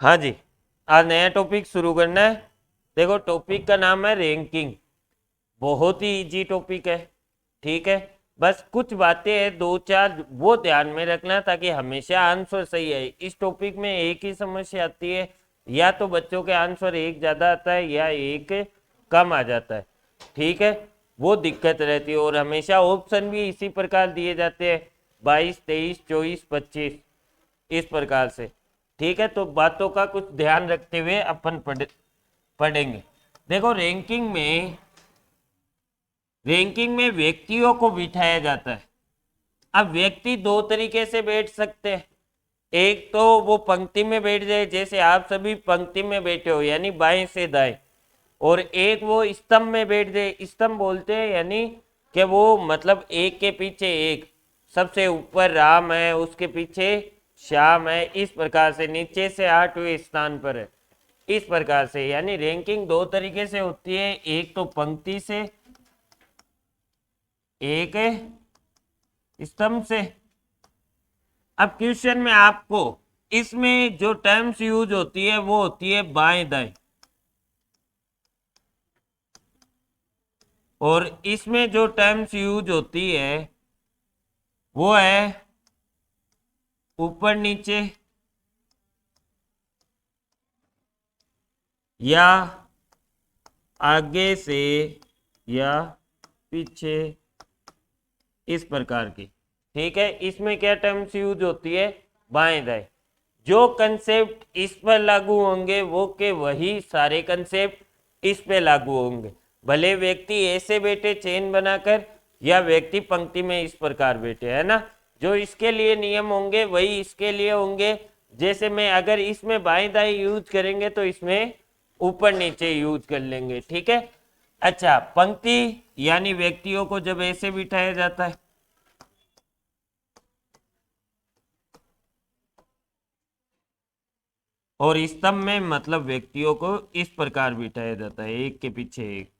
हाँ जी, आज नया टॉपिक शुरू करना है। देखो टॉपिक का नाम है रैंकिंग। बहुत ही इजी टॉपिक है, ठीक है। बस कुछ बातें हैं दो चार, वो ध्यान में रखना ताकि हमेशा आंसर सही है। इस टॉपिक में एक ही समस्या आती है, या तो बच्चों के आंसर एक ज़्यादा आता है या एक कम आ जाता है, ठीक है। वो दिक्कत रहती है। और हमेशा ऑप्शन भी इसी प्रकार दिए जाते हैं, 22, 23, 24, 25, इस प्रकार से, ठीक है। तो बातों का कुछ ध्यान रखते हुए अपन पढ़ेंगे। देखो रैंकिंग में व्यक्तियों को बिठाया जाता है। अब व्यक्ति दो तरीके से बैठ सकते हैं। एक तो वो पंक्ति में बैठ जाए, जैसे आप सभी पंक्ति में बैठे हो यानी बाएं से दाएं। और एक वो स्तंभ में बैठ जाए, स्तंभ बोलते हैं यानी कि वो मतलब एक के पीछे एक, सबसे ऊपर राम है, उसके पीछे श्याम है, इस प्रकार से नीचे से 8वें स्थान पर है, इस प्रकार से। यानी रैंकिंग दो तरीके से होती है, एक तो पंक्ति से, एक स्तंभ से। अब क्वेश्चन में आपको इसमें जो टर्म्स यूज होती है वो होती है बाएं दाएं, और इसमें जो टर्म्स यूज होती है वो है ऊपर नीचे या आगे से या पीछे, इस प्रकार की, ठीक है। इसमें क्या टर्म्स यूज होती है, बाएं दाएं। जो कंसेप्ट इस पर लागू होंगे वो के वही सारे कंसेप्ट इस पे लागू होंगे, भले व्यक्ति ऐसे बैठे चेन बनाकर या व्यक्ति पंक्ति में इस प्रकार बैठे, है ना। जो इसके लिए नियम होंगे वही इसके लिए होंगे। जैसे मैं अगर इसमें बाएं दाएं यूज करेंगे तो इसमें ऊपर नीचे यूज कर लेंगे, ठीक है। अच्छा, पंक्ति यानी व्यक्तियों को जब ऐसे बिठाया जाता है, और स्तंभ में मतलब व्यक्तियों को इस प्रकार बिठाया जाता है, एक के पीछे एक।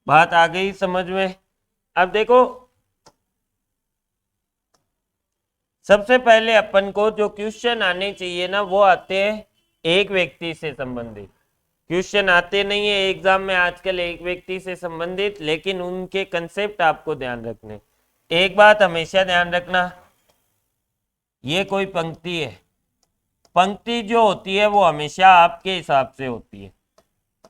बात आ गई समझ में। अब देखो सबसे पहले अपन को जो क्वेश्चन आने चाहिए ना वो आते हैं एक व्यक्ति से संबंधित। क्वेश्चन आते नहीं है एग्जाम में आजकल एक व्यक्ति से संबंधित, लेकिन उनके कंसेप्ट आपको ध्यान रखने। एक बात हमेशा ध्यान रखना, ये कोई पंक्ति है, पंक्ति जो होती है वो हमेशा आपके हिसाब से होती है।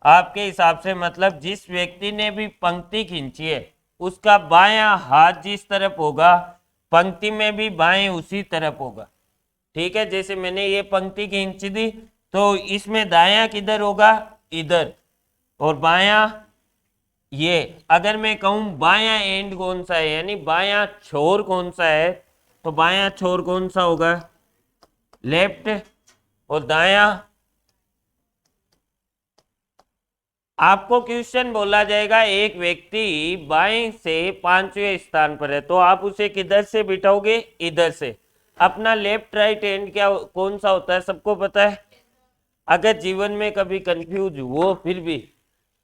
आपके हिसाब से मतलब जिस व्यक्ति ने भी पंक्ति खींची है उसका बायां हाथ जिस तरफ होगा पंक्ति में भी बाएं उसी तरफ होगा, ठीक है। जैसे मैंने ये पंक्ति खींच दी तो इसमें दायां किधर होगा, इधर, और बायां ये। अगर मैं कहूं बायां एंड कौन सा है यानी बायां छोर कौन सा है, तो बायां छोर कौन सा होगा, लेफ्ट। और दायां, आपको क्वेश्चन बोला जाएगा एक व्यक्ति बाएं से 5वें स्थान पर है, तो आप उसे किधर से बिठाओगे, इधर से। अपना लेफ्ट राइट हैंड क्या कौन सा होता है सबको पता है। अगर जीवन में कभी कंफ्यूज हो फिर भी,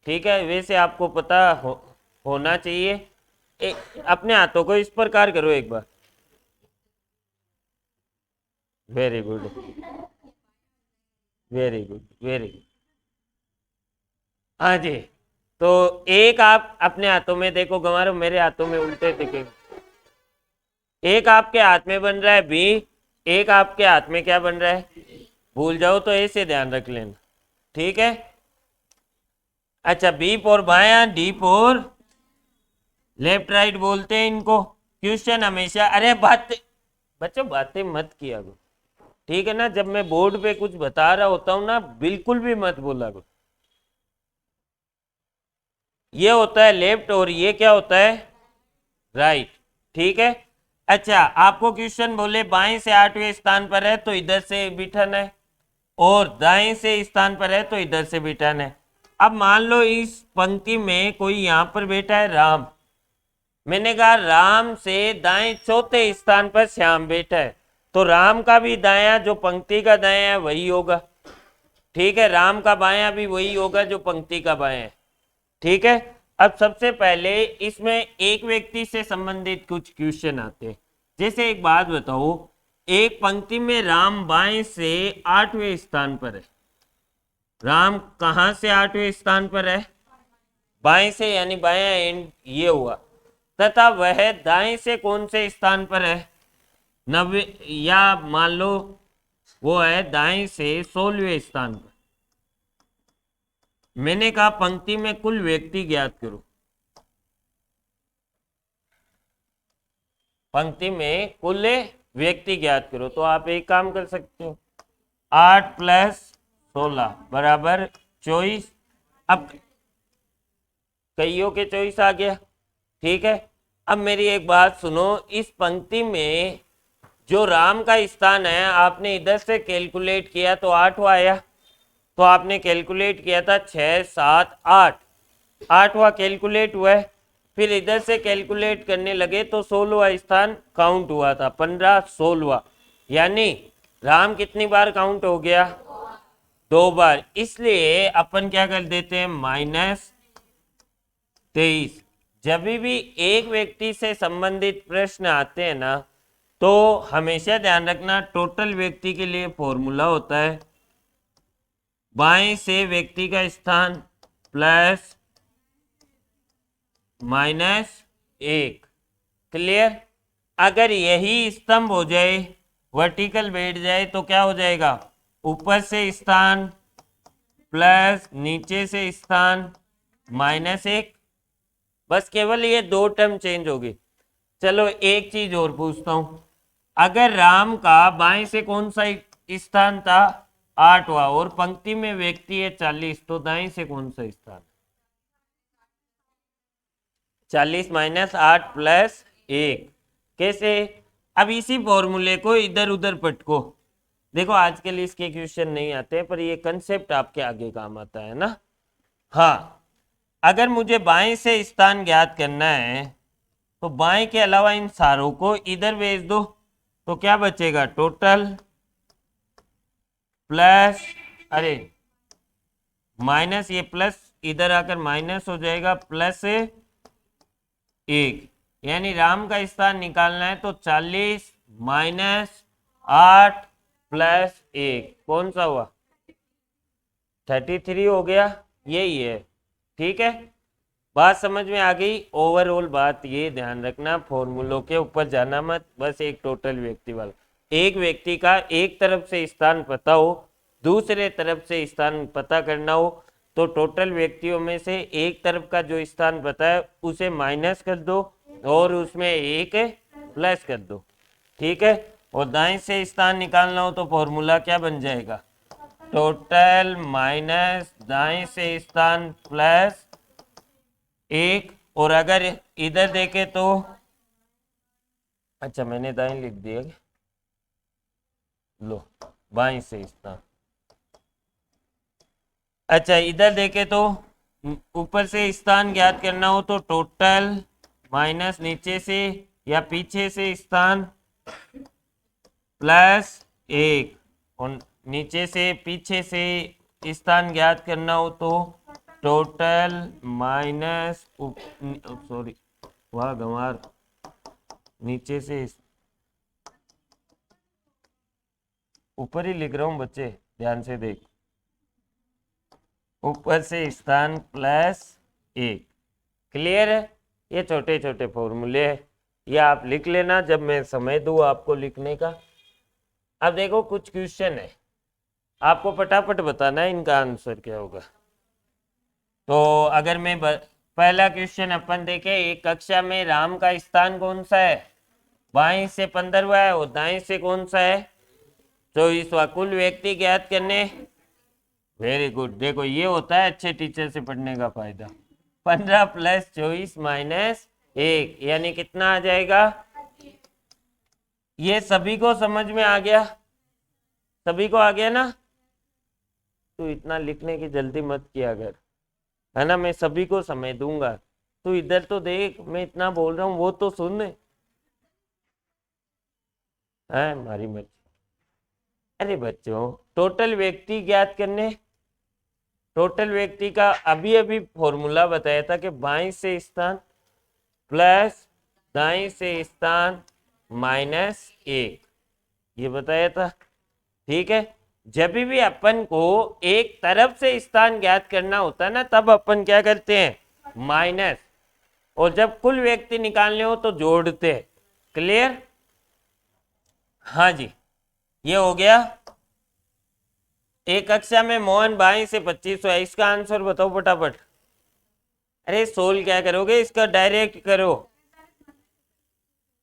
ठीक है, वैसे आपको पता होना चाहिए। अपने हाथों को इस प्रकार करो एक बार, very good, very good, very good. हाँ जी, तो एक आप अपने हाथों में देखो, गंवारो मेरे हाथों में उल्टे दिखे। एक आपके हाथ में बन रहा है बी, एक आपके हाथ में क्या बन रहा है, भूल जाओ तो ऐसे ध्यान रख लेना, ठीक है। अच्छा, बी और बायां, डी और लेफ्ट राइट बोलते हैं इनको। क्वेश्चन हमेशा, अरे बात बच्चों बातें मत किया करो, ठीक है ना। जब मैं बोर्ड पे कुछ बता रहा होता हूं ना बिल्कुल भी मत बोला करो। ये होता है लेफ्ट और ये क्या होता है, राइट, ठीक है। अच्छा, आपको क्वेश्चन बोले बाएं से 8वें स्थान पर है तो इधर से बिठाना है, और दाएं से स्थान पर है तो इधर से बिठाना है। अब मान लो इस पंक्ति में कोई यहां पर बैठा है राम, मैंने कहा राम से दाएं चौथे स्थान पर श्याम बैठा है, तो राम का भी दायां जो पंक्ति का दायां है वही होगा, ठीक है। राम का बायां भी वही होगा जो पंक्ति का बायां है, ठीक है। अब सबसे पहले इसमें एक व्यक्ति से संबंधित कुछ क्वेश्चन आते हैं। जैसे एक बात बताओ, एक पंक्ति में राम बाएं से 8वें स्थान पर है। राम कहां से 8वें स्थान पर है? बाएं से, यानी बायां एंड ये हुआ। तथा वह दाएं से कौन से स्थान पर है? 90, या मान लो वो है दाएं से 16वें स्थान पर। मैंने कहा पंक्ति में कुल व्यक्ति ज्ञात करो। पंक्ति में कुल व्यक्ति ज्ञात करो। तो आप एक काम कर सकते हो, 8 + 16 बराबर 24। अब कईयों के 24 आ गया, ठीक है। अब मेरी एक बात सुनो, इस पंक्ति में जो राम का स्थान है आपने इधर से कैलकुलेट किया तो 8वां आया। तो आपने कैलकुलेट किया था 6, 7, 8, 8वां कैलकुलेट हुआ है। फिर इधर से कैलकुलेट करने लगे तो 16वां स्थान काउंट हुआ था, 15, 16वां, यानी राम कितनी बार काउंट हो गया? 2 बार। इसलिए अपन क्या कर देते हैं, -23। जब भी एक व्यक्ति से संबंधित प्रश्न आते हैं ना, तो हमेशा ध्यान रखना टोटल व्यक्ति के लिए फॉर्मूला होता है बाएं से व्यक्ति का स्थान प्लस -1। क्लियर? अगर यही स्तंभ हो जाए, वर्टिकल बैठ जाए, तो क्या हो जाएगा? ऊपर से स्थान प्लस नीचे से स्थान -1। बस केवल ये 2 टर्म चेंज होगी। चलो एक चीज और पूछता हूं, अगर राम का बाएं से कौन सा स्थान था? 8वां, और पंक्ति में व्यक्ति है 40, तो दाएं से कौन सा स्थान? 40 - 8 + 1। कैसे? अब इसी फॉर्मूले को इधर उधर पटको। देखो आजकल इसके क्वेश्चन नहीं आते, पर ये कंसेप्ट आपके आगे काम आता है ना। हाँ, अगर मुझे बाएं से स्थान ज्ञात करना है तो बाएं के अलावा इन सारों को इधर भेज दो, तो क्या बचेगा? टोटल प्लस, अरे माइनस, ये प्लस इधर आकर माइनस हो जाएगा, +1। यानी राम का स्थान निकालना है तो 40 - 8 + 1 कौन सा हुआ? 33 हो गया। यही है, ठीक है। बात समझ में आ गई? ओवरऑल बात ये ध्यान रखना, फॉर्मूलों के ऊपर जाना मत, बस एक टोटल व्यक्ति वाला। एक व्यक्ति का एक तरफ से स्थान पता हो, दूसरे तरफ से स्थान पता करना हो, तो टोटल व्यक्तियों में से एक तरफ का जो स्थान पता है उसे माइनस कर दो और उसमें एक प्लस कर दो, ठीक है। और दाएं से स्थान निकालना हो तो फॉर्मूला क्या बन जाएगा? टोटल माइनस दाएं से स्थान प्लस 1। और अगर इधर देखे तो, अच्छा मैंने दाएं लिख दिया, लो बाएं से स्थान। अच्छा इधर देखे तो ऊपर से स्थान ज्ञात करना हो तो टोटल माइनस नीचे से या पीछे से स्थान +1, और नीचे से पीछे से स्थान ज्ञात करना हो तो टोटल माइनस, सॉरी वाह गंवार, नीचे से ऊपर ही लिख रहा हूं बच्चे, ध्यान से देख, ऊपर से स्थान +1। क्लियर है? ये छोटे छोटे फॉर्मूले हैं, ये आप लिख लेना जब मैं समय दूं आपको लिखने का। अब देखो कुछ क्वेश्चन है, आपको फटाफट बताना है इनका आंसर क्या होगा। तो अगर मैं पहला क्वेश्चन अपन देखें, एक कक्षा में राम का स्थान कौन सा है? बाएं से 15वां है और दाएं से कौन सा है? 24वां। कुल व्यक्ति ज्ञात करने। Very good. देखो ये होता है अच्छे टीचर से पढ़ने का फायदा। 15 + 24 - 1 यानी कितना आ जाएगा? ये सभी को समझ में आ गया? सभी को आ गया ना? तो इतना लिखने की जल्दी मत किया कर, है ना। मैं सभी को समय दूंगा, तो इधर तो देख, मैं इतना बोल रहा हूँ वो तो सुन है हमारी मर्जी। अरे बच्चों, टोटल व्यक्ति ज्ञात करने, टोटल व्यक्ति का अभी अभी फॉर्मूला बताया था कि बाएं से स्थान प्लस दाएं से स्थान -1। ये बताया था। ठीक है, जब भी अपन को एक तरफ से स्थान ज्ञात करना होता है ना, तब अपन क्या करते हैं, माइनस, और जब कुल व्यक्ति निकालने हो तो जोड़ते हैं। क्लियर? हाँ जी, ये हो गया। एक कक्षा में मोहन बाई से 25 है, इसका आंसर बताओ फटाफट। अरे सोल्व क्या करोगे, इसका डायरेक्ट करो।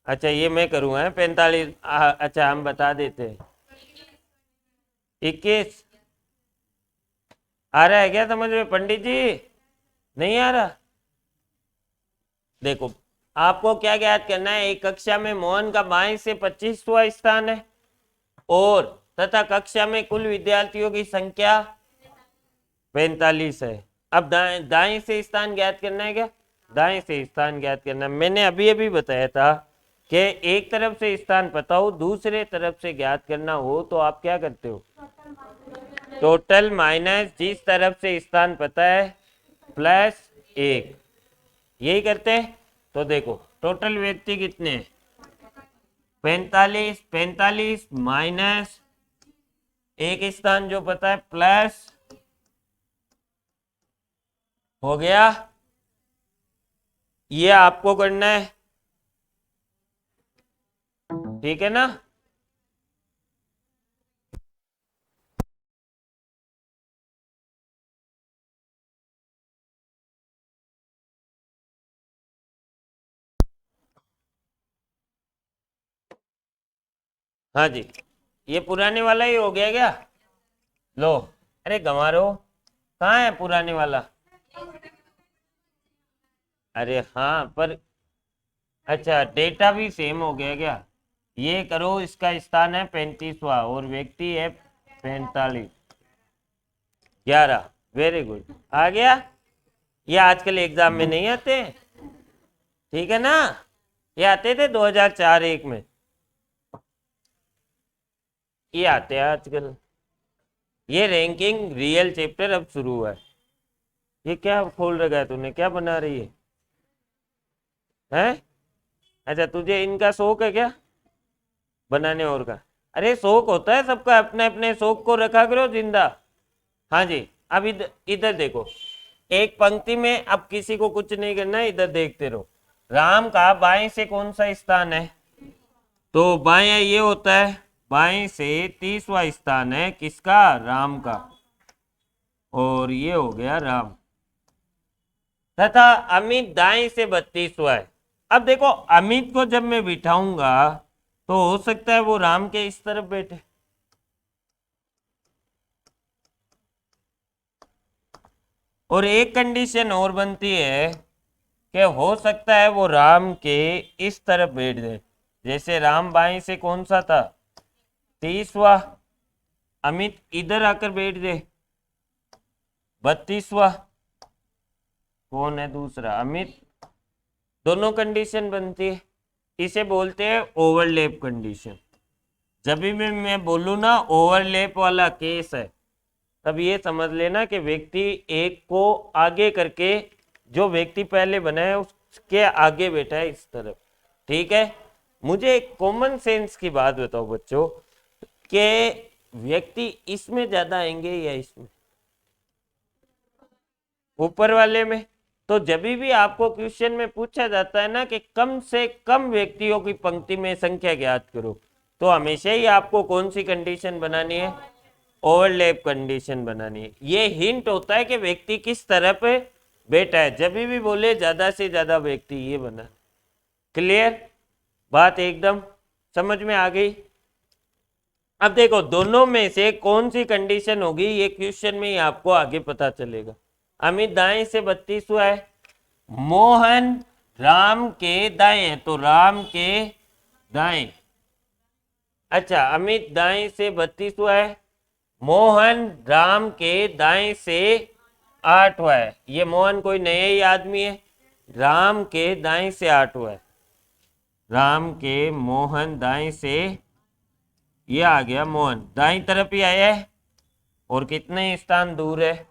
अच्छा ये मैं करूँगा 45। अच्छा हम बता देते हैं। 21 आ रहा है क्या समझ में पंडित जी? नहीं आ रहा? देखो, आपको क्या ज्ञात करना है, एक कक्षा में मोहन का बाएं से 25वां स्थान है, और तथा कक्षा में कुल विद्यार्थियों की संख्या 45 है। अब दाएं से स्थान ज्ञात करना है क्या? दाएं से स्थान ज्ञात करना। मैंने अभी अभी बताया था कि एक तरफ से स्थान पता हो, दूसरे तरफ से ज्ञात करना हो तो आप क्या करते हो, टोटल माइनस जिस तरफ से स्थान पता है प्लस 1, यही करते हैं। तो देखो टोटल व्यक्ति कितने हैं, 45, 45 माइनस एक स्थान जो पता है प्लस, हो गया। ये आपको करना है, ठीक है ना? हाँ जी, ये पुराने वाला ही हो गया क्या? लो, अरे गंवारो कहाँ है पुराने वाला? अरे हाँ पर, अच्छा डेटा भी सेम हो गया क्या? ये करो, इसका स्थान है 35वां और व्यक्ति है 45, 11। वेरी गुड, आ गया। ये आजकल एग्जाम में नहीं आते, ठीक है ना? ये आते थे 2004-1 में, ये आते हैं आजकल। ये रैंकिंग रियल चैप्टर अब शुरू हुआ है। ये क्या खोल रखा है तूने, क्या बना रही है? हैं? अच्छा तुझे इनका शौक है क्या, बनाने और का? अरे शौक होता है सबका, अपने अपने शौक को रखा करो जिंदा। हाँ जी, अब इधर इधर देखो, एक पंक्ति में अब किसी को कुछ नहीं करना है, इधर देखते रहो। राम का बाएं से कौन सा स्थान है, तो बाएं ये होता है, बाएं से 30वां स्थान है किसका, राम का, और ये हो गया राम। तथा अमित दाएं से 32वां है। अब देखो अमित को जब मैं बिठाऊंगा तो हो सकता है वो राम के इस तरफ बैठे, और एक कंडीशन और बनती है कि हो सकता है वो राम के इस तरफ बैठ जाए। जैसे राम बाएं से कौन सा था, 30वां, अमित इधर आकर बैठ जाए 32वां, कौन है दूसरा, अमित। दोनों कंडीशन बनती है, इसे बोलते हैं ओवरलैप कंडीशन। जब भी मैं बोलूँ ना ओवरलैप वाला केस है, तब ये समझ लेना कि व्यक्ति एक को आगे करके, जो व्यक्ति पहले बना है उसके आगे बैठा है इस तरफ, ठीक है? मुझे एक कॉमन सेंस की बात बताओ बच्चों, कि व्यक्ति इसमें ज्यादा आएंगे या इसमें, ऊपर वाले में? तो जब भी आपको क्वेश्चन में पूछा जाता है ना कि कम से कम व्यक्तियों की पंक्ति में संख्या ज्ञात करो, तो हमेशा ही आपको कौन सी कंडीशन बनानी है, ओवरलैप कंडीशन बनानी है। ये हिंट होता है कि व्यक्ति किस तरफ बैठा है, जब भी बोले ज्यादा से ज्यादा व्यक्ति, ये बना। क्लियर? बात एकदम समझ में आ गई? अब देखो दोनों में से कौन सी कंडीशन होगी, ये क्वेश्चन में ही आपको आगे पता चलेगा। अमित दाएं से 32वां है, मोहन राम के दाएं है, तो राम के दाएं। अच्छा अमित दाएं से 32वां है, मोहन राम के दाएं से 8वां है। ये मोहन कोई नया ही आदमी है, राम के दाएं से 8वां है, राम के मोहन दाएं से, ये आ गया मोहन दाईं तरफ ही आया है, और कितने स्थान दूर है,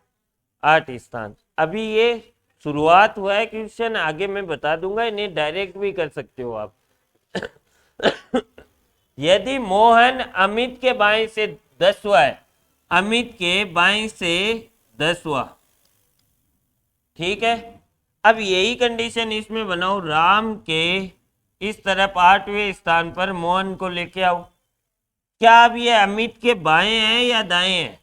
8 स्थान। अभी ये शुरुआत हुआ है क्वेश्चन, आगे मैं बता दूंगा, इन्हें डायरेक्ट भी कर सकते हो आप। यदि मोहन अमित के बाएं से 10वां है, अमित के बाएं से 10वां, ठीक है। अब यही कंडीशन इसमें बनाओ, राम के इस तरफ 8वें स्थान पर मोहन को लेके आओ। क्या अब ये अमित के बाएं हैं या दाएं हैं?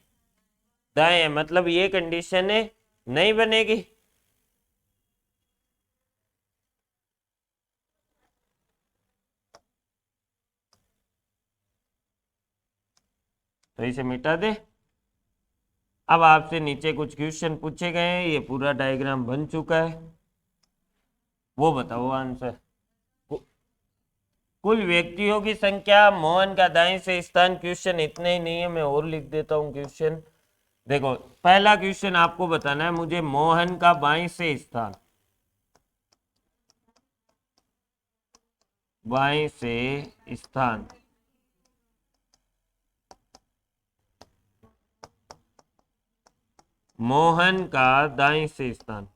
दाएं हैं, मतलब ये कंडीशन है नहीं बनेगी। तो इसे मिटा दे। अब आपसे नीचे कुछ क्वेश्चन पूछे गए हैं, ये पूरा डायग्राम बन चुका है, वो बताओ आंसर। कुल व्यक्तियों की संख्या, मोहन का दाएं से स्थान, क्वेश्चन इतने ही नहीं है, मैं और लिख देता हूं क्वेश्चन। देखो पहला क्वेश्चन आपको बताना है मुझे मोहन का बाएं से स्थान, बाएं से स्थान, मोहन का दाएं से स्थान,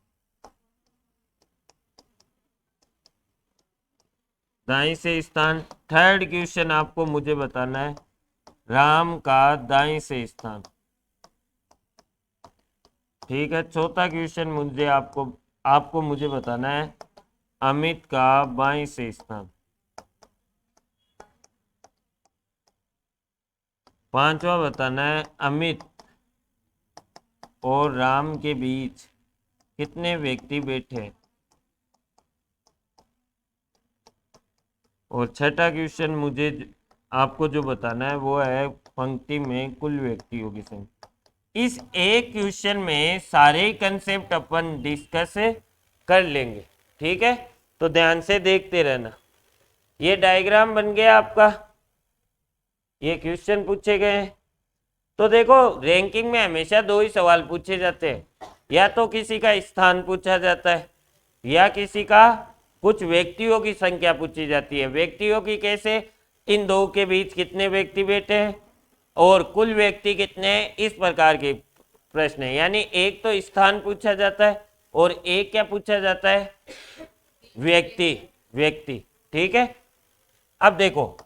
दाएं से स्थान। थर्ड क्वेश्चन आपको मुझे बताना है राम का दाएं से स्थान, ठीक है। चौथा क्वेश्चन मुझे आपको मुझे बताना है अमित का बाएं से स्थान। पांचवा बताना है अमित और राम के बीच कितने व्यक्ति बैठे। और छठा क्वेश्चन मुझे आपको जो बताना है वो है पंक्ति में कुल व्यक्तियों की संख्या। इस एक क्वेश्चन में सारे कंसेप्ट अपन डिस्कस कर लेंगे, ठीक है। तो ध्यान से देखते रहना। ये डायग्राम बन गया आपका, ये क्वेश्चन पूछे गए हैं। तो देखो रैंकिंग में हमेशा दो ही सवाल पूछे जाते हैं, या तो किसी का स्थान पूछा जाता है या किसी का कुछ व्यक्तियों की संख्या पूछी जाती है। व्यक्तियों की कैसे, इन दो के बीच कितने व्यक्ति बैठे हैं और कुल व्यक्ति कितने हैं, इस प्रकार के प्रश्न है। यानी एक तो स्थान पूछा जाता है और एक क्या पूछा जाता है, व्यक्ति, ठीक है। अब देखो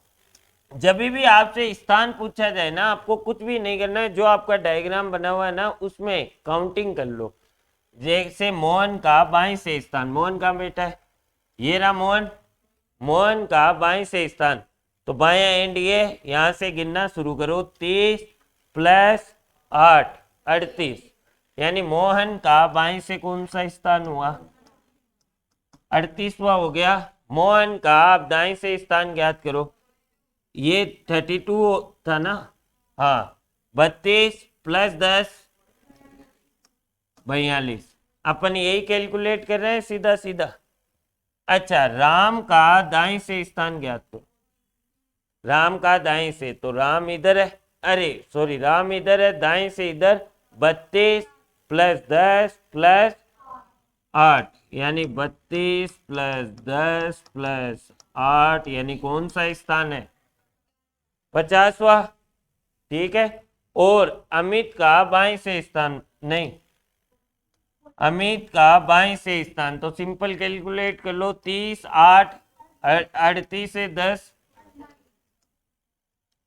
जब भी आपसे स्थान पूछा जाए ना, आपको कुछ भी नहीं करना है, जो आपका डायग्राम बना हुआ है ना उसमें काउंटिंग कर लो। जैसे मोहन का बाएं से स्थान, मोहन का बेटा है, ये रहा मोहन, मोहन का बाएं से स्थान, तो बाया एंड ये यहां से गिनना शुरू करो, 30 + 8 38, यानी मोहन का बाएं से कौन सा स्थान हुआ, 38वां हो गया। मोहन का आप दाएं से स्थान ज्ञात करो, ये 32 था ना, हाँ 32 + 10 42, अपन यही कैलकुलेट कर रहे हैं सीधा सीधा। अच्छा राम का दाएं से स्थान ज्ञात करो, राम का दाएं से, तो राम इधर है, अरे सॉरी राम इधर है, दाएं से इधर 32 + 10 + 8, यानी 32 + 10 + 8, यानी कौन सा स्थान है, 50वां, ठीक है। और अमित का बाएं से स्थान, नहीं अमित का बाएं से स्थान, तो सिंपल कैलकुलेट कर लो, 30 8 38 से 10।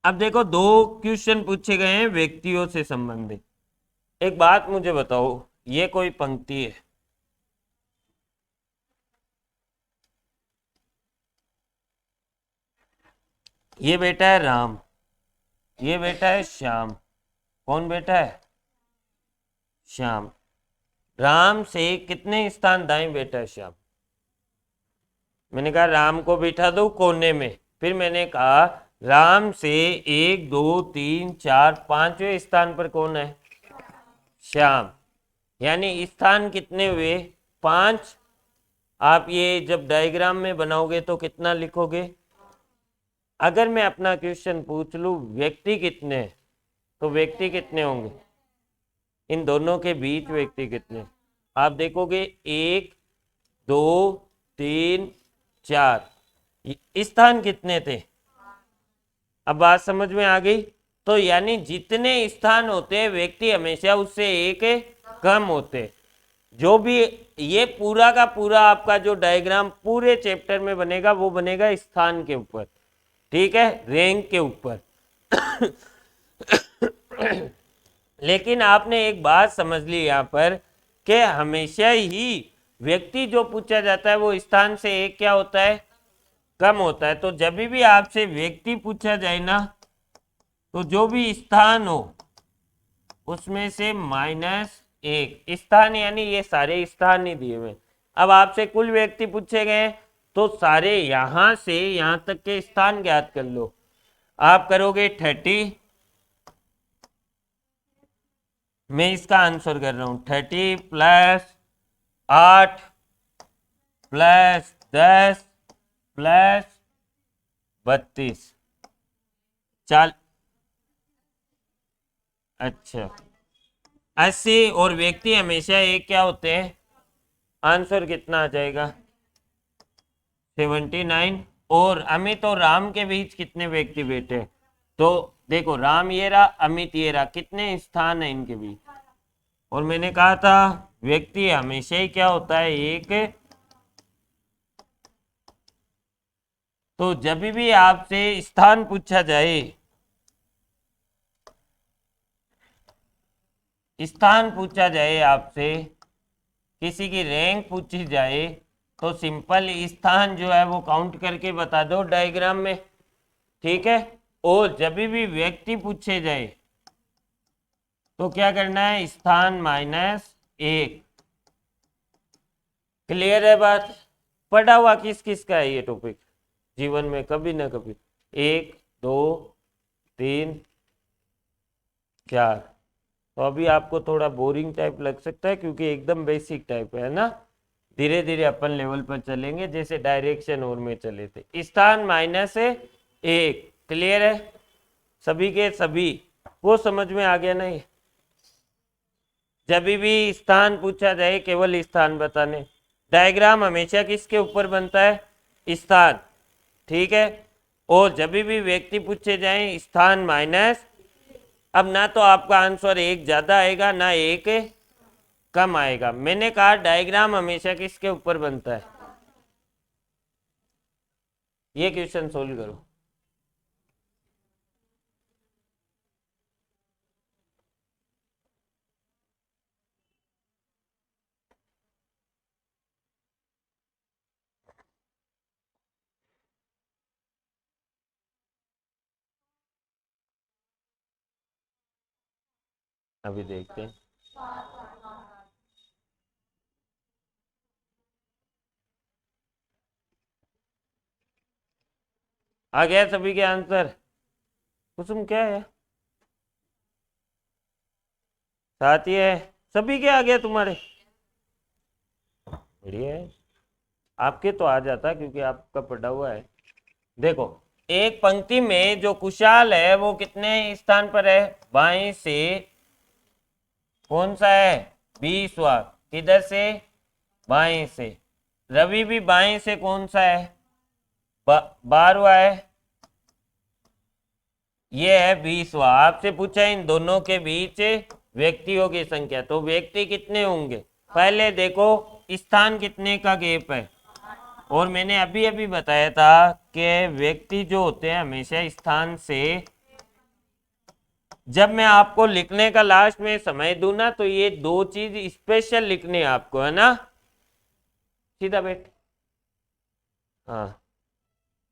अब देखो दो क्वेश्चन पूछे गए हैं व्यक्तियों से संबंधित। एक बात मुझे बताओ, ये कोई पंक्ति है, ये बेटा है राम, ये बेटा है श्याम, कौन बेटा है, श्याम। राम से कितने स्थान दाएं बेटा है श्याम, मैंने कहा राम को बिठा दो कोने में, फिर मैंने कहा राम से 1 2 3 4 5वें स्थान पर कौन है, श्याम, यानी स्थान कितने हुए, 5। आप ये जब डायग्राम में बनाओगे तो कितना लिखोगे, अगर मैं अपना क्वेश्चन पूछ लूं व्यक्ति कितने हैं, तो व्यक्ति कितने होंगे, इन दोनों के बीच व्यक्ति कितने, आप देखोगे 1 2 3 4, स्थान कितने थे, अब बात समझ में आ गई। तो यानी जितने स्थान होते हैं व्यक्ति हमेशा उससे एक कम होते। जो भी ये पूरा का पूरा आपका जो डायग्राम पूरे चैप्टर में बनेगा वो बनेगा स्थान के ऊपर। ठीक है, रैंक के ऊपर। लेकिन आपने एक बात समझ ली यहाँ पर कि हमेशा ही व्यक्ति जो पूछा जाता है वो स्थान से एक क्या होता है, कम होता है। तो जब भी आपसे व्यक्ति पूछा जाए ना, तो जो भी स्थान हो उसमें से -1 स्थान, यानी ये सारे स्थान नहीं दिए हुए। अब आपसे कुल व्यक्ति पूछे गए तो सारे यहां से यहां तक के स्थान ज्ञात कर लो। आप करोगे 30, मैं इसका आंसर कर रहा हूं 30 + 8 + 10 + 32 चाल अच्छा 80, और व्यक्ति हमेशा एक क्या होते हैं, आंसर कितना आ जाएगा 79। और अमित और राम के बीच कितने व्यक्ति बैठे, तो देखो राम ये रहा, अमित ये रहा, कितने स्थान है इनके बीच। और मैंने कहा था व्यक्ति हमेशा ही क्या होता है, एक। तो जब भी आपसे स्थान पूछा जाए, स्थान पूछा जाए आपसे, किसी की रैंक पूछी जाए, तो सिंपल स्थान जो है वो काउंट करके बता दो डायग्राम में, ठीक है। और जब भी व्यक्ति पूछे जाए तो क्या करना है, स्थान -1। क्लियर है बात। पढ़ा हुआ किस किस का है ये टॉपिक जीवन में कभी ना कभी, 1 2 3 4। तो अभी आपको थोड़ा बोरिंग टाइप लग सकता है क्योंकि एकदम बेसिक टाइप है ना। धीरे धीरे अपन लेवल पर चलेंगे जैसे डायरेक्शन और में चले थे। स्थान -1, क्लियर है सभी के सभी, वो समझ में आ गया ना। ये जब भी स्थान पूछा जाए केवल स्थान बताने, डायग्राम हमेशा किसके ऊपर बनता है, स्थान, ठीक है। और जब भी व्यक्ति पूछे जाए स्थान माइनस, अब ना तो आपका आंसर एक ज्यादा आएगा ना एक कम आएगा। मैंने कहा डायग्राम हमेशा किसके ऊपर बनता है, ये क्वेश्चन सोल्व करो। अभी देखते हैं। आ गया सभी के आंसर। कुसुम क्या है, साथ ही है, सभी के आ गया तुम्हारे, बढ़िया है। आपके तो आ जाता क्योंकि आपका पढ़ा हुआ है। देखो एक पंक्ति में जो कुशाल है वो कितने स्थान पर है, बाएं से, कौन सा है 20वां, किधर से बाएं से। रवि भी बाएं से कौन सा है 12वां है, ये है 20वां। आपसे पूछा इन दोनों के बीच व्यक्तियों की संख्या, तो व्यक्ति कितने होंगे, पहले देखो स्थान कितने का गैप है। और मैंने अभी अभी बताया था कि व्यक्ति जो होते हैं हमेशा स्थान से, जब मैं आपको लिखने का लास्ट में समय दूं ना तो ये दो चीज स्पेशल लिखनी है आपको, है ना। सीधा बैठ, हाँ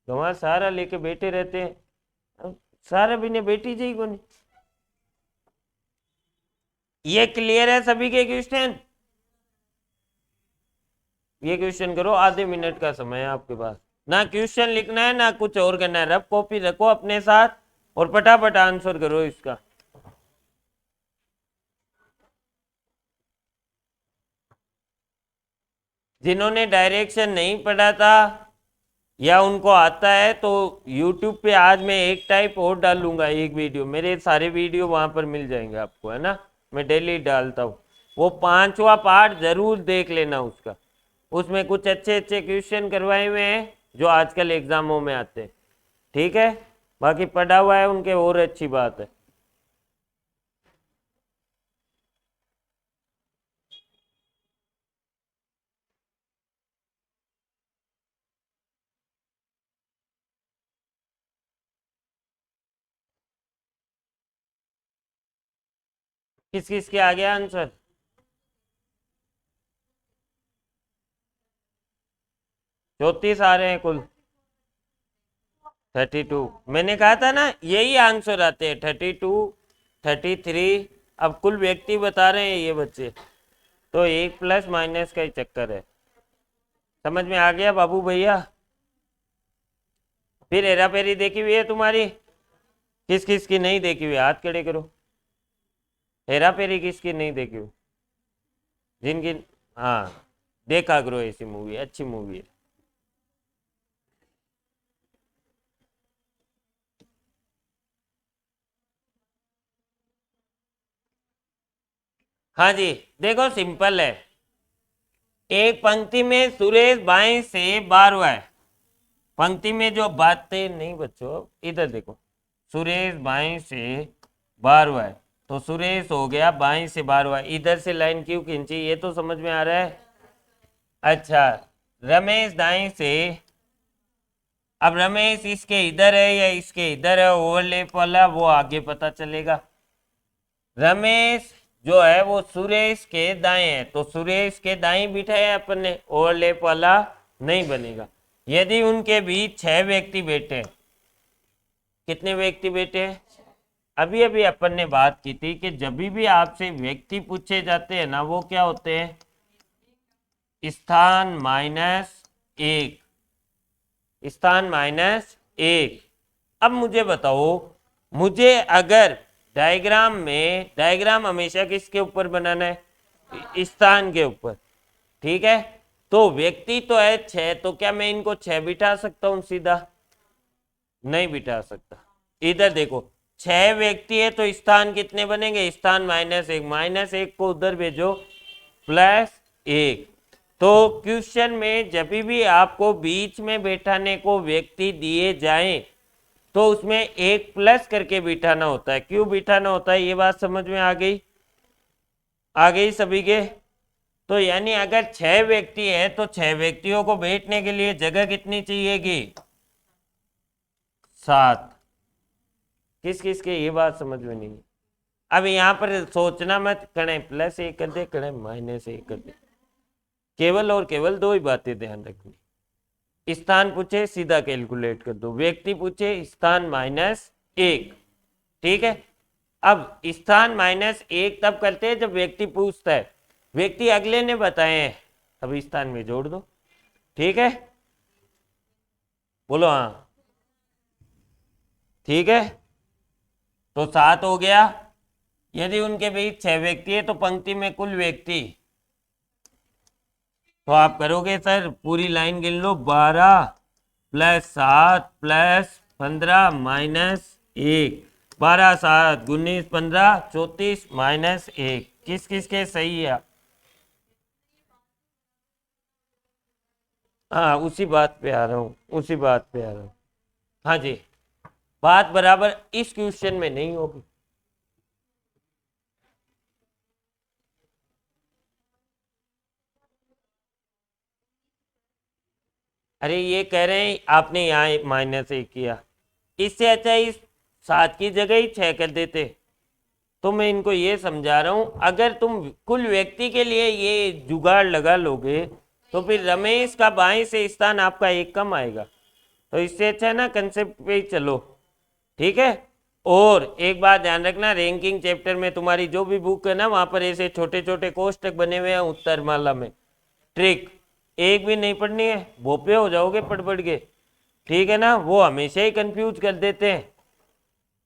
गंवार सारा लेके बैठे रहते हैं, अब सारा भी ने बैठी जाई को नहीं। ये क्लियर है सभी के क्वेश्चन, ये क्वेश्चन करो, आधे मिनट का समय है आपके पास, ना क्वेश्चन लिखना है ना कुछ और करना है। रफ कॉपी रखो अपने साथ और फटाफट आंसर करो इसका। जिन्होंने डायरेक्शन नहीं पढ़ा था या उनको आता है तो YouTube पे आज मैं एक टाइप और डालूंगा, एक वीडियो, मेरे सारे वीडियो वहां पर मिल जाएंगे आपको, है ना। मैं डेली डालता हूँ, वो 5वां पार्ट जरूर देख लेना उसका। उसमें कुछ अच्छे अच्छे क्वेश्चन करवाए हुए हैं जो आजकल एग्जामों में आते हैं, ठीक है। बाकी पढ़ा हुआ है उनके और अच्छी बात है। किस किस के आ गया आंसर? 34 आ रहे हैं कुल। 32 मैंने कहा था ना, यही आंसर आते हैं, 32, 33। अब कुल व्यक्ति बता रहे हैं ये बच्चे, तो एक प्लस माइनस का ही चक्कर है। समझ में आ गया बाबू भैया? फिर हेरा फेरी देखी हुई है तुम्हारी? किस किस की नहीं देखी हुई, हाथ खड़े करो। हेरा फेरी किसकी नहीं देखी हुई? जिनकी, हाँ, देखा करो, ऐसी मूवी अच्छी मूवी है। हाँ जी, देखो सिंपल है। एक पंक्ति में सुरेश बाएं से 12 है। पंक्ति में जो बातें नहीं बच्चों, इधर देखो, सुरेश बाएं से 12 है, तो सुरेश हो गया बाएं से 12। इधर से लाइन क्यों खींची, ये तो समझ में आ रहा है? अच्छा, रमेश दाएं से, अब रमेश इसके इधर है या इसके इधर है, ओवरलैप वाला वो आगे पता चलेगा। रमेश जो है वो सुरेश के दाएं है, तो सुरेश के दाएं बिठाया अपन ने, ओवरलैप वाला नहीं बनेगा। यदि उनके बीच 6 व्यक्ति बैठे हैं, कितने व्यक्ति बैठे हैं? अभी अभी अपन ने बात की थी कि जब भी आपसे व्यक्ति पूछे जाते हैं ना, वो क्या होते हैं? स्थान माइनस 1, स्थान माइनस 1। अब मुझे बताओ, मुझे अगर डायग्राम हमेशा किसके ऊपर बनाना है? स्थान के ऊपर। ठीक है, तो व्यक्ति तो है 6, तो क्या मैं इनको 6 बिठा सकता हूं सीधा? नहीं बिठा सकता। इधर देखो, 6 व्यक्ति है तो स्थान कितने बनेंगे? स्थान -1, -1 को उधर भेजो, +1। तो क्वेश्चन में जब भी आपको बीच में बैठाने को व्यक्ति दिए जाएं, तो उसमें एक प्लस करके बिठाना होता है। क्यों बिठाना होता है, ये बात समझ में आ गई? आ गई सभी के? तो यानी अगर 6 व्यक्ति है तो 6 व्यक्तियों को बैठने के लिए जगह कितनी चाहिएगी? 7। किस किस के ये बात समझ में नहीं? अब यहाँ पर सोचना मत, कड़े +1 कर दे, कड़े -1 कर दे, केवल और केवल 2 ही बातें ध्यान रखनी। स्थान पूछे सीधा कैलकुलेट कर दो, व्यक्ति पूछे स्थान -1। ठीक है, अब स्थान -1 तब करते हैं जब व्यक्ति पूछता है, व्यक्ति अगले ने बताए हैं, अब स्थान में जोड़ दो। ठीक है, बोलो हाँ। ठीक है, तो 7 हो गया। यदि उनके बीच 6 व्यक्ति है तो पंक्ति में कुल व्यक्ति, तो आप करोगे सर पूरी लाइन गिन लो, 12 + 7 + 15 -1, 12 7 19 15 34 -1। किस किस के सही है? हाँ, उसी बात पे आ रहा हूँ, उसी बात पे आ रहा हूँ। हाँ जी, बात बराबर इस क्वेश्चन में नहीं होगी। अरे ये कह रहे हैं आपने यहाँ -1 किया, इससे अच्छा इस 7 की जगह ही 6 कर देते। तो मैं इनको ये समझा रहा हूं, अगर तुम कुल व्यक्ति के लिए ये जुगाड़ लगा लोगे तो फिर रमेश का बाएं से स्थान आपका 1 कम आएगा। तो इससे अच्छा है ना कंसेप्ट पे ही चलो। ठीक है, और एक बात ध्यान रखना, रैंकिंग चैप्टर में तुम्हारी जो भी बुक है ना, वहां पर ऐसे छोटे छोटे कोष्टक बने हुए हैं उत्तरमाला में, ट्रिक एक भी नहीं पढ़नी है, भोपे हो जाओगे पढ़ पढ़ के। ठीक है ना, वो हमेशा ही कंफ्यूज कर देते हैं।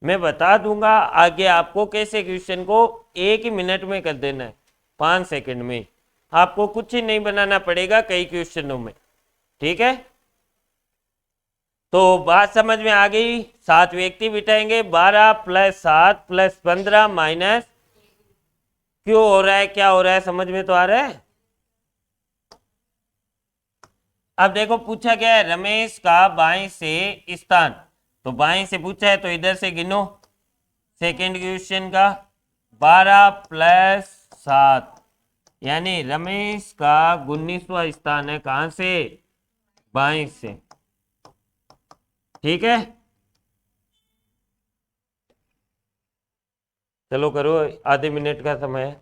मैं बता दूंगा आगे आपको कैसे क्वेश्चन को 1 ही मिनट में कर देना है, 5 सेकंड में। आपको कुछ ही नहीं बनाना पड़ेगा कई क्वेश्चनों में। ठीक है, तो बात समझ में आ गई। 7 व्यक्ति बिठाएंगे, 12 + 7 + 15 माइनस, क्यों हो रहा है, क्या हो रहा है, समझ में तो आ रहा है? अब देखो पूछा क्या है, रमेश का बाएं से स्थान, तो बाएं से पूछा है तो इधर से गिनो। सेकेंड क्वेश्चन का 12 + 7, यानी रमेश का 19वां स्थान है, कहां से? बाएं से। ठीक है, चलो करो, आधे मिनट का समय है।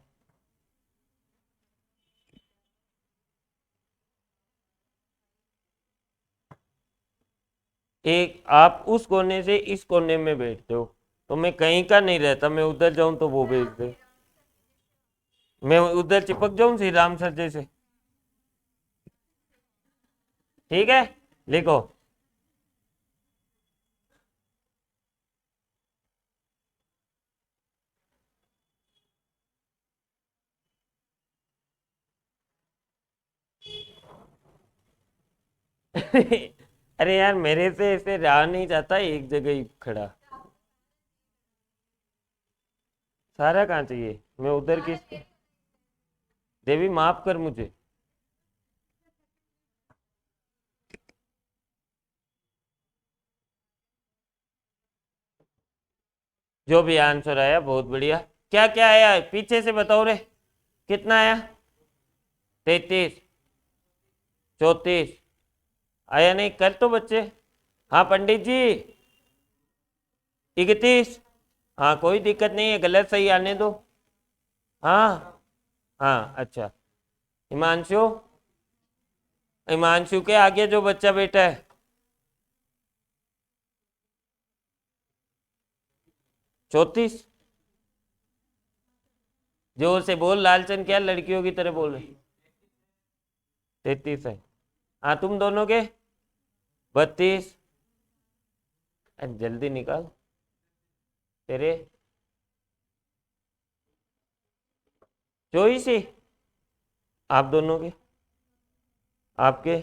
एक आप उस कोने से इस कोने में बैठते हो, तो मैं कहीं का नहीं रहता, मैं उधर जाऊं तो वो भेज दे, मैं उधर चिपक जाऊं श्री राम सर जैसे। ठीक है, लिखो। अरे यार, मेरे से ऐसे रहा नहीं जाता एक जगह ही खड़ा। सारा कहाँ चाहिए, मैं उधर किस। देवी माफ कर मुझे। जो भी आंसर आया बहुत बढ़िया। क्या क्या आया पीछे से बताओ रे, कितना आया? 33, 34 आया नहीं, कर तो बच्चे। हाँ पंडित जी, 31। हाँ कोई दिक्कत नहीं है, गलत सही आने दो। हाँ हाँ अच्छा। हिमांशु, हिमांशु के आगे जो बच्चा बैठा है। 34। जोर से बोल लालचंद, क्या लड़कियों की तरह बोल रहे। 33 है। हाँ तुम दोनों के 32। जल्दी निकाल तेरे। 24 ही। आप दोनों के, आपके।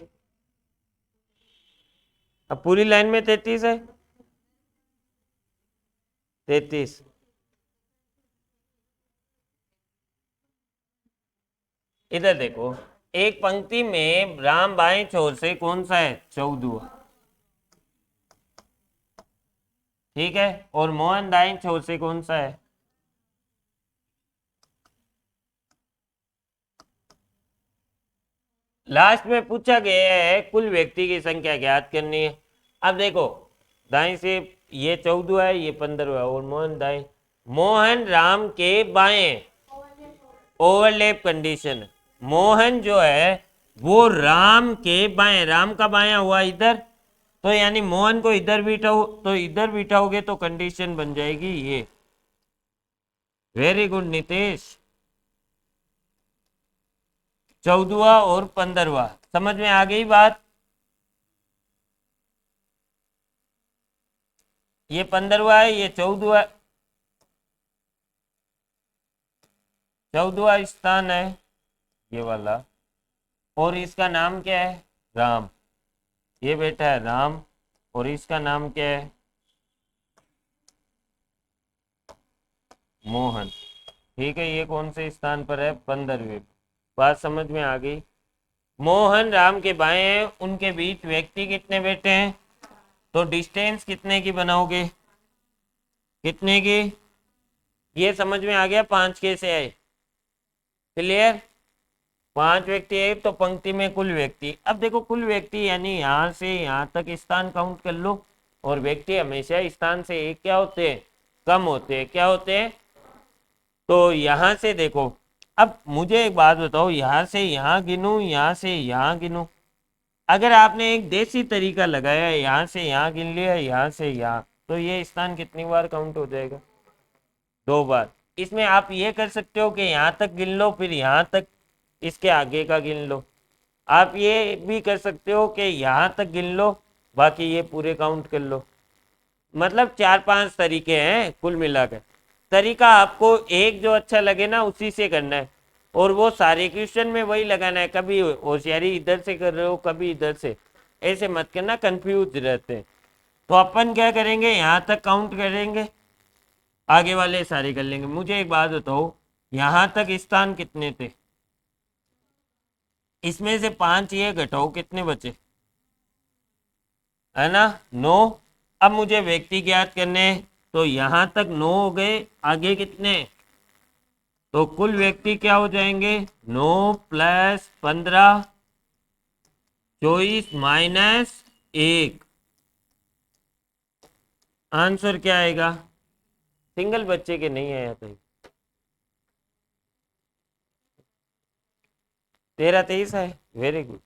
अब पूरी लाइन में 33 है। 33। इधर देखो, एक पंक्ति में राम बाएं छोर से कौन सा है? 14। ठीक है, और मोहन दाएं छोर से कौन सा है? लास्ट में पूछा गया है कुल व्यक्ति की संख्या ज्ञात करनी है। अब देखो, दाएं से ये 14 है, ये 15 है, और मोहन दाएं। मोहन राम के बाएं, ओवरलैप कंडीशन। मोहन जो है वो राम के बाएं, राम का बायां हुआ इधर, तो यानी मोहन को इधर बिठाओ, तो इधर बिठाओगे तो कंडीशन बन जाएगी ये। Very good Nitesh. 14वां और 15वां समझ में आ गई बात? ये 15वां है, ये 14वां। 14वां स्थान है ये वाला, और इसका नाम क्या है? राम। ये बेटा है राम, और इसका नाम क्या है? मोहन। ठीक है, ये कौन से स्थान पर है? 15वें। बात समझ में आ गई? मोहन राम के बाएं हैं, उनके बीच व्यक्ति कितने बैठे हैं, तो डिस्टेंस कितने की बनाओगे? कितने की? ये समझ में आ गया? 5 कैसे आए? क्लियर? 5 व्यक्ति है तो पंक्ति में कुल व्यक्ति। अब देखो कुल व्यक्ति यानी यहाँ से यहाँ तक स्थान काउंट कर लो, और व्यक्ति हमेशा स्थान से एक क्या होते हैं? कम होते हैं। क्या होते हैं? तो यहाँ से देखो, अब मुझे एक बात बताओ, यहाँ से यहाँ गिनूं, यहाँ से यहाँ गिनूं? अगर आपने एक देसी तरीका लगाया है, यहाँ से यहाँ गिन लिया, यहाँ से यहाँ, तो ये स्थान कितनी बार काउंट हो जाएगा? 2 बार। इसमें आप ये कर सकते हो कि यहाँ तक गिन लो, फिर यहाँ तक इसके आगे का गिन लो। आप ये भी कर सकते हो कि यहाँ तक गिन लो, बाकी ये पूरे काउंट कर लो। मतलब 4-5 तरीके हैं कुल मिलाकर। तरीका आपको एक जो अच्छा लगे ना उसी से करना है, और वो सारे क्वेश्चन में वही लगाना है। कभी होशियारी इधर से कर रहे हो, कभी इधर से, ऐसे मत करना, कंफ्यूज रहते हैं। तो अपन क्या करेंगे, यहाँ तक काउंट करेंगे, आगे वाले सारे कर लेंगे। मुझे एक बात बताओ, यहाँ तक स्थान कितने थे? इसमें से 5 ये घटाओ, कितने बचे? है ना, 9। अब मुझे व्यक्ति ज्ञात करने हैं, तो यहां तक 9 हो गए, आगे कितने? तो कुल व्यक्ति क्या हो जाएंगे? 9 + 15, 24 - 1। आंसर क्या आएगा? सिंगल बच्चे के नहीं आया था। 13-23 है, वेरी गुड।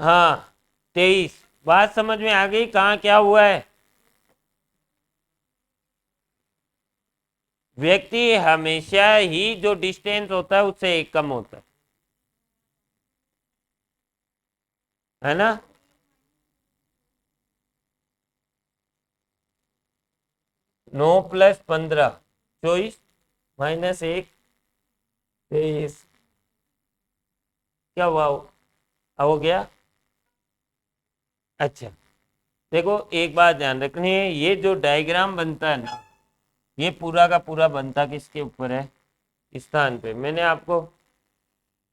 हाँ 23। बात समझ में आ गई कहाँ क्या हुआ है। व्यक्ति हमेशा ही जो डिस्टेंस होता है उससे एक कम होता है ना। 9 + 15 24 -1 23। क्या हुआ, हो गया। अच्छा देखो एक बात ध्यान रखनी है, ये जो डायग्राम बनता है ना, ये पूरा का पूरा बनता किसके ऊपर है, स्थान पे। मैंने आपको,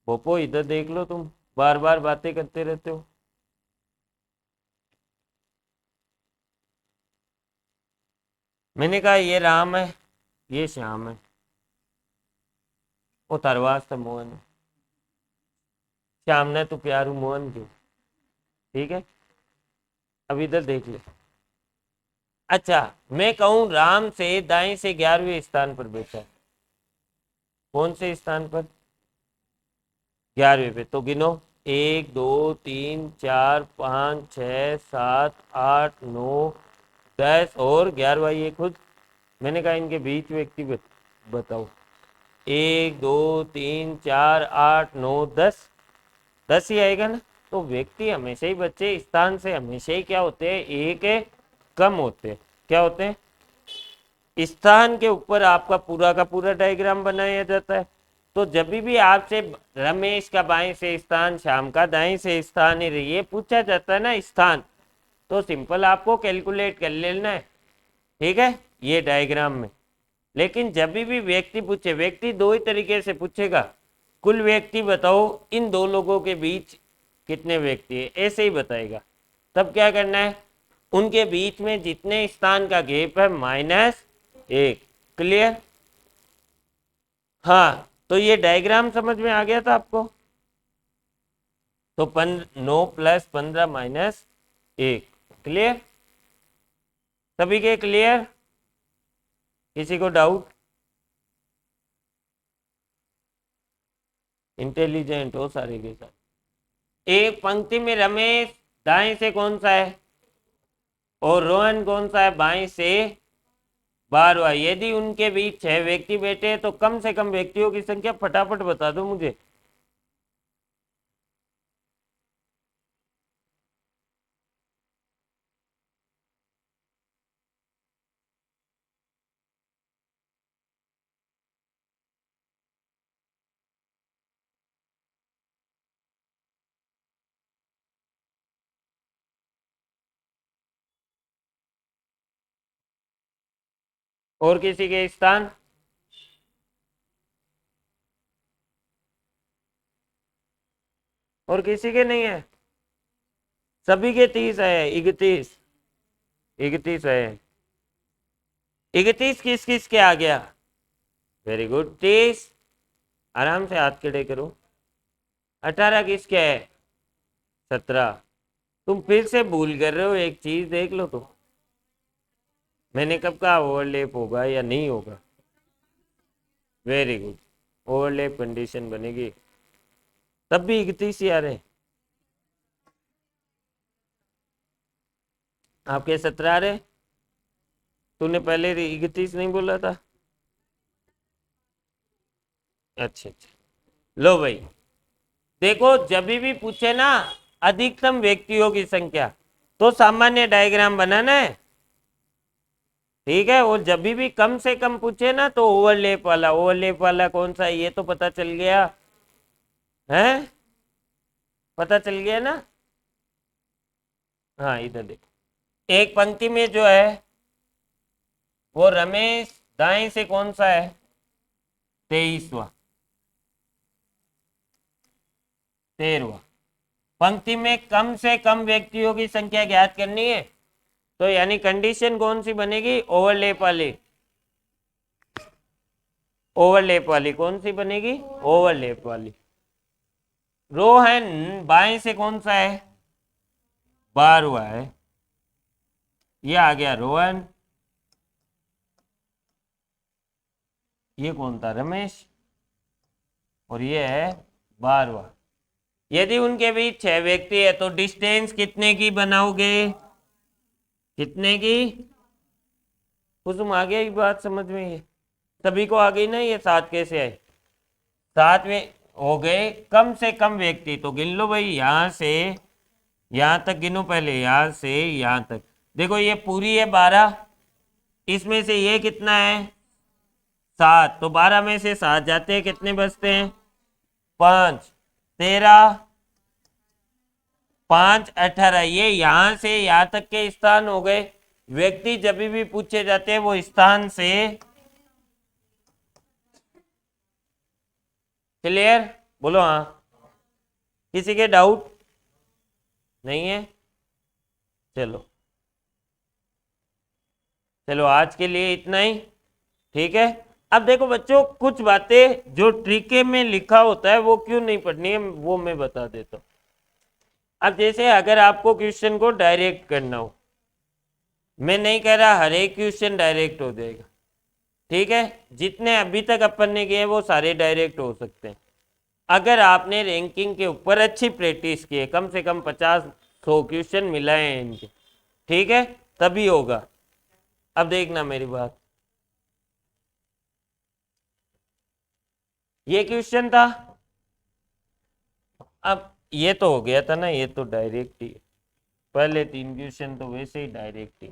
पोपो इधर देख लो, तुम बार बार बातें करते रहते हो। मैंने कहा ये राम है, ये श्याम है, वो तरवास था मोहन है। श्याम ने तो प्यारू मोहन क्यों, ठीक है। अब इधर देख ले। अच्छा मैं कहूं राम से दाएं से 11वें स्थान पर बैठा है, कौन से स्थान पर, 11वें पे। तो गिनो, 1 2 3 4 5 6 7 8 9 10 और 11वां ये खुद। मैंने कहा इनके बीच व्यक्ति बताओ। 1 2 3 4 8 9 10, 10 ही आएगा ना। तो व्यक्ति हमेशा ही, बच्चे स्थान से हमेशा ही क्या होते हैं, एक कम होते हैं। क्या होते हैं, स्थान के ऊपर आपका पूरा का पूरा डायग्राम बनाया जाता है। तो जब भी आपसे रमेश का बाएं से स्थान, श्याम का दाएं से स्थान ये पूछा जाता है ना स्थान, तो सिंपल आपको कैलकुलेट कर लेना है, ठीक है, ये डायग्राम में। लेकिन जब भी व्यक्ति पूछे, व्यक्ति दो ही तरीके से पूछेगा, कुल व्यक्ति बताओ इन दो लोगों के बीच कितने व्यक्ति है, ऐसे ही बताएगा। तब क्या करना है, उनके बीच में जितने स्थान का गैप है -1। क्लियर। हाँ तो ये डायग्राम समझ में आ गया था आपको। तो 9 + 15 -1। क्लियर, सभी के क्लियर, किसी को डाउट। इंटेलिजेंट हो सारे के साथ। एक पंक्ति में रमेश दाएं से कौन सा है और रोहन कौन सा है, बाएं से 12वां। यदि उनके बीच 6 व्यक्ति बैठे हैं तो कम से कम व्यक्तियों की संख्या फटाफट बता दो मुझे। और किसी के स्थान, और किसी के नहीं है, सभी के 30 है। 31, 31 है। 31 किस किस के आ गया, वेरी गुड। 30 आराम से हाथ खड़े करो। 18 किसके है, 17। तुम फिर से भूल कर रहे हो, एक चीज देख लो तो, मैंने कब कहा ओवरलैप होगा या नहीं होगा। वेरी गुड, ओवरलैप कंडीशन बनेगी, तब भी 31 ही आ रहे। आपके 17 आ रहे, तूने पहले 31 नहीं बोला था। अच्छा अच्छा, लो भाई देखो, जब भी पूछे ना अधिकतम व्यक्तियों की संख्या, तो सामान्य डायग्राम बनाना है, ठीक है। और जब भी कम से कम पूछे ना तो ओवरलैप वाला, ओवरलैप वाला कौन सा है ये तो पता चल गया है, पता चल गया ना। हाँ इधर देखो, एक पंक्ति में जो है वो रमेश दाएं से कौन सा है, 23वां, 13वां। पंक्ति में कम से कम व्यक्तियों की संख्या ज्ञात करनी है, तो यानी कंडीशन कौन सी बनेगी, ओवरलैप वाली। ओवरलैप वाली कौन सी बनेगी, ओवरलैप वाली। रोहन बाएं से कौन सा है, 12वां है, ये आ गया रोहन। ये कौन था? रमेश। और ये है 12वां। यदि उनके बीच 6 व्यक्ति है तो डिस्टेंस कितने की बनाओगे? कितने की? कुसुम आ गया ये बात समझ में? ये सभी को आ गई ना? ये 7 कैसे आए? 7 में हो गए कम से कम व्यक्ति, तो गिन लो भाई, यहां से यहां तक गिनो पहले, यहां से यहां तक। देखो ये पूरी है 12, इसमें से ये कितना है? 7। तो 12 में से 7 जाते हैं, कितने बचते हैं? 5। 13, 5, 18। ये यहां से यहां तक के स्थान हो गए। व्यक्ति जब भी पूछे जाते हैं वो स्थान से। क्लियर? बोलो हाँ। किसी के डाउट नहीं है? चलो चलो, आज के लिए इतना ही। ठीक है। अब देखो बच्चों, कुछ बातें जो ट्रिके में लिखा होता है वो क्यों नहीं पढ़नी है वो मैं बता देता हूं। अब जैसे अगर आपको क्वेश्चन को डायरेक्ट करना हो, मैं नहीं कह रहा हर एक क्वेश्चन डायरेक्ट हो जाएगा, ठीक है? जितने अभी तक अपन ने किए वो सारे डायरेक्ट हो सकते हैं। अगर आपने रैंकिंग के ऊपर अच्छी प्रैक्टिस की है, कम से कम 50-100 क्वेश्चन मिलाए हैं इनके, ठीक है, तभी होगा। अब देखना मेरी बात, ये क्वेश्चन था। अब ये तो हो गया था ना, ये तो डायरेक्ट ही है। पहले 3 क्वेश्चन तो वैसे ही डायरेक्ट ही।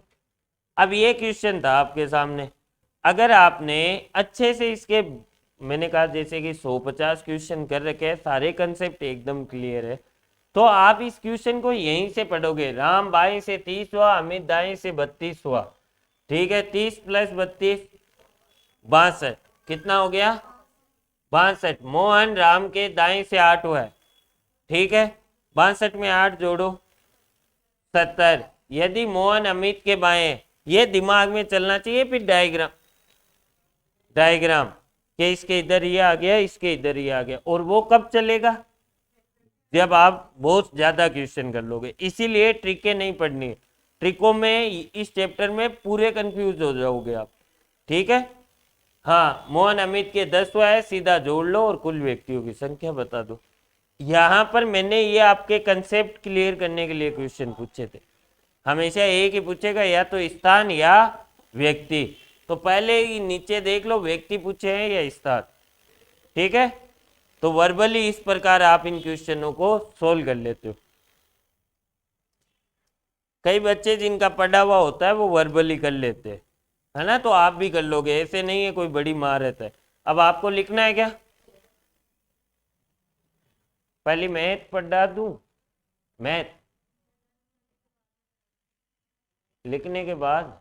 अब ये क्वेश्चन था आपके सामने, अगर आपने अच्छे से इसके, मैंने कहा जैसे कि 150 क्वेश्चन कर रखे हैं, सारे कंसेप्ट एकदम क्लियर है, तो आप इस क्वेश्चन को यहीं से पढ़ोगे। राम बाई से 30 हुआ, अमित दाई से 32 हुआ, ठीक है? 30 + 32 62। कितना हो गया? 62। मोहन राम के दाएं से 8 हुआ है, ठीक है? 62 में 8 जोड़ो, 70। यदि मोहन अमित के बाएं, ये दिमाग में चलना चाहिए। फिर डायग्राम डायग्राम के इसके इधर ये आ गया, इसके इधर ये आ गया, और वो कब चलेगा? जब आप बहुत ज्यादा क्वेश्चन कर लोगे। इसीलिए ट्रिकें नहीं पढ़नी है। ट्रिकों में इस चैप्टर में पूरे कंफ्यूज हो जाओगे आप, ठीक है? हाँ, मोहन अमित के 10 हुआ है, सीधा जोड़ लो और कुल व्यक्तियों की संख्या बता दो। यहाँ पर मैंने ये आपके कंसेप्ट क्लियर करने के लिए क्वेश्चन पूछे थे। हमेशा एक ही पूछेगा, या तो स्थान या व्यक्ति। तो पहले ही नीचे देख लो, व्यक्ति पूछे हैं या स्थान, ठीक है? तो वर्बली इस प्रकार आप इन क्वेश्चनों को सोल्व कर लेते हो। कई बच्चे जिनका पढ़ा हुआ होता है वो वर्बली कर लेते हैं, है ना? तो आप भी कर लोगे, ऐसे नहीं है कोई बड़ी महारत है। अब आपको लिखना है क्या? पहले मैथ पढ़ा दूं? मैथ लिखने के बाद